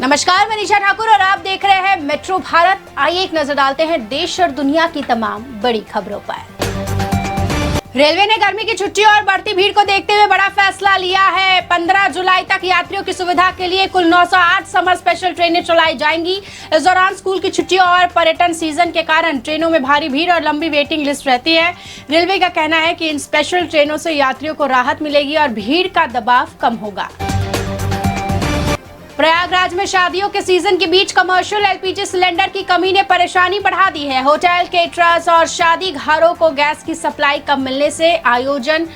नमस्कार, मैं निशा ठाकुर और आप देख रहे हैं मेट्रो भारत। आइए एक नजर डालते हैं देश और दुनिया की तमाम बड़ी खबरों पर। रेलवे ने गर्मी की छुट्टी और बढ़ती भीड़ को देखते हुए बड़ा फैसला लिया है। 15 जुलाई तक यात्रियों की सुविधा के लिए कुल 908 समर स्पेशल ट्रेनें चलाई जाएंगी। इस दौरान स्कूल की छुट्टियों और पर्यटन सीजन के कारण ट्रेनों में भारी भीड़ और लंबी वेटिंग लिस्ट रहती है। रेलवे का कहना है कि इन स्पेशल ट्रेनों से यात्रियों को राहत मिलेगी और भीड़ का दबाव कम होगा। प्रयागराज में शादियों के सीजन के बीच कमर्शियल एलपीजी सिलेंडर की कमी ने परेशानी बढ़ा दी है। होटल, केटरर्स और शादी घरों को गैस की सप्लाई कम मिलने से आयोजन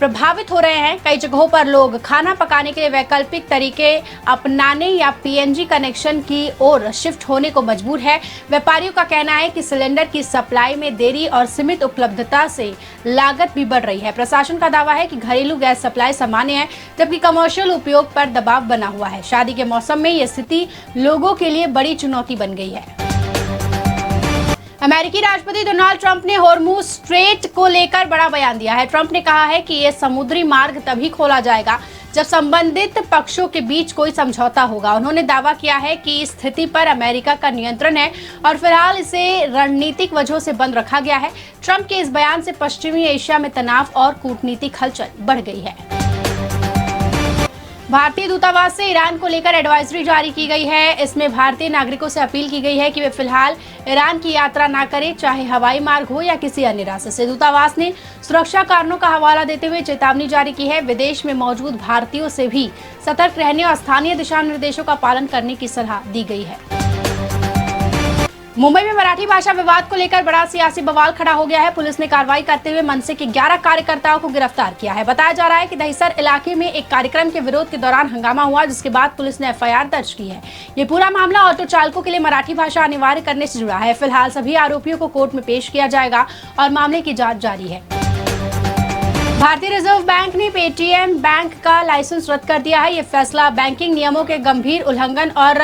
प्रभावित हो रहे हैं। कई जगहों पर लोग खाना पकाने के लिए वैकल्पिक तरीके अपनाने या पीएनजी कनेक्शन की ओर शिफ्ट होने को मजबूर है। व्यापारियों का कहना है कि सिलेंडर की सप्लाई में देरी और सीमित उपलब्धता से लागत भी बढ़ रही है। प्रशासन का दावा है कि घरेलू गैस सप्लाई सामान्य है, जबकि कमर्शियल उपयोग पर दबाव बना हुआ है। शादी के मौसम में यह स्थिति लोगों के लिए बड़ी चुनौती बन गई है। अमेरिकी राष्ट्रपति डोनाल्ड ट्रंप ने हॉर्मुज स्ट्रेट को लेकर बड़ा बयान दिया है। ट्रंप ने कहा है कि यह समुद्री मार्ग तभी खोला जाएगा जब संबंधित पक्षों के बीच कोई समझौता होगा। उन्होंने दावा किया है कि इस स्थिति पर अमेरिका का नियंत्रण है और फिलहाल इसे रणनीतिक वजहों से बंद रखा गया है। ट्रंप के इस बयान से पश्चिमी एशिया में तनाव और कूटनीतिक हलचल बढ़ गई है। भारतीय दूतावास से ईरान को लेकर एडवाइजरी जारी की गई है। इसमें भारतीय नागरिकों से अपील की गई है कि वे फिलहाल ईरान की यात्रा न करें, चाहे हवाई मार्ग हो या किसी अन्य रास्ते से। दूतावास ने सुरक्षा कारणों का हवाला देते हुए चेतावनी जारी की है। विदेश में मौजूद भारतीयों से भी सतर्क रहने और स्थानीय दिशा निर्देशों का पालन करने की सलाह दी गई है। मुंबई में मराठी भाषा विवाद को लेकर बड़ा सियासी बवाल खड़ा हो गया है। पुलिस ने कार्रवाई करते हुए मनसे के 11 कार्यकर्ताओं को गिरफ्तार किया है। बताया जा रहा है कि दहिसर इलाके में एक कार्यक्रम के विरोध के दौरान हंगामा हुआ, जिसके बाद पुलिस ने एफआईआर दर्ज की है। ये पूरा मामला ऑटो चालकों के लिए मराठी भाषा अनिवार्य करने से जुड़ा है। फिलहाल सभी आरोपियों को कोर्ट में पेश किया जाएगा और मामले की जाँच जारी है। भारतीय रिजर्व बैंक ने पेटीएम बैंक का लाइसेंस रद्द कर दिया है। ये फैसला बैंकिंग नियमों के गंभीर उल्लंघन और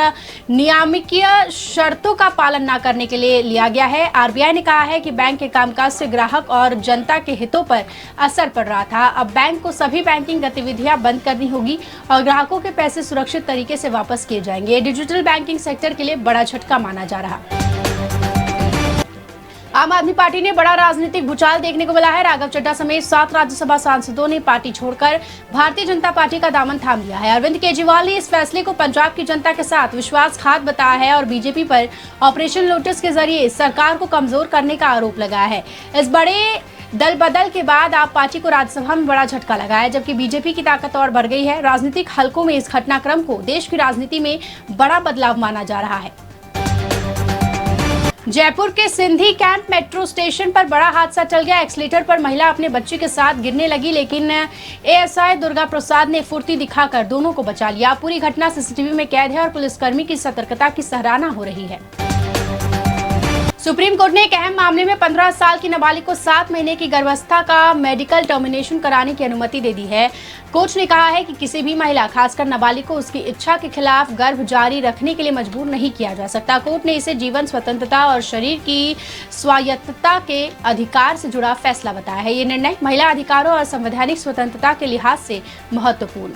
नियामकीय शर्तों का पालन न करने के लिए लिया गया है। आरबीआई ने कहा है कि बैंक के कामकाज से ग्राहक और जनता के हितों पर असर पड़ रहा था। अब बैंक को सभी बैंकिंग गतिविधियां बंद करनी होगी और ग्राहकों के पैसे सुरक्षित तरीके से वापस किए जाएंगे। ये डिजिटल बैंकिंग सेक्टर के लिए बड़ा झटका माना जा रहा है। आम आदमी पार्टी ने बड़ा राजनीतिक भूचाल देखने को मिला है। राघव चड्ढा समेत 7 राज्यसभा सांसदों ने पार्टी छोड़कर भारतीय जनता पार्टी का दामन थाम लिया है। अरविंद केजरीवाल ने इस फैसले को पंजाब की जनता के साथ विश्वासघात बताया है और बीजेपी पर ऑपरेशन लोटस के जरिए सरकार को कमजोर करने का आरोप लगाया है। इस बड़े दल बदल के बाद आप पार्टी को राज्यसभा में बड़ा झटका लगा है, जबकि बीजेपी की ताकत और बढ़ गई है। राजनीतिक हलकों में इस घटनाक्रम को देश की राजनीति में बड़ा बदलाव माना जा रहा है। जयपुर के सिंधी कैंप मेट्रो स्टेशन पर बड़ा हादसा टल गया। एक्सीलेटर पर महिला अपने बच्चे के साथ गिरने लगी, लेकिन एएसआई दुर्गा प्रसाद ने फुर्ती दिखाकर दोनों को बचा लिया। पूरी घटना सीसीटीवी में कैद है और पुलिसकर्मी की सतर्कता की सराहना हो रही है। सुप्रीम कोर्ट ने एक अहम मामले में 15 साल की नाबालिग को 7 महीने की गर्भावस्था का मेडिकल टर्मिनेशन कराने की अनुमति दे दी है। कोर्ट ने कहा है कि किसी भी महिला, खासकर नाबालिग को उसकी इच्छा के खिलाफ गर्भ जारी रखने के लिए मजबूर नहीं किया जा सकता। कोर्ट ने इसे जीवन स्वतंत्रता और शरीर की स्वायत्तता के अधिकार से जुड़ा फैसला बताया है। ये निर्णय महिला अधिकारों और संवैधानिक स्वतंत्रता के लिहाज से महत्वपूर्ण।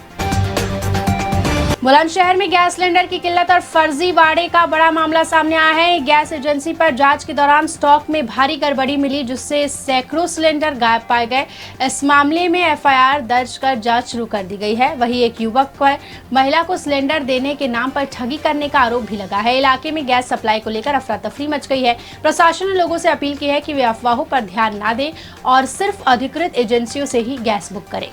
बुलंदशहर में गैस सिलेंडर की किल्लत और फर्जीवाड़े का बड़ा मामला सामने आया है। गैस एजेंसी पर जांच के दौरान स्टॉक में भारी गड़बड़ी मिली, जिससे सैकड़ों सिलेंडर गायब पाए गए। इस मामले में एफआईआर दर्ज कर जांच शुरू कर दी गई है। वहीं एक युवक पर महिला को सिलेंडर देने के नाम पर ठगी करने का आरोप भी लगा है। इलाके में गैस सप्लाई को लेकर अफरा तफरी मच गई है। प्रशासन ने लोगों से अपील की है कि वे अफवाहों पर ध्यान न दें और सिर्फ अधिकृत एजेंसियों से ही गैस बुक करें।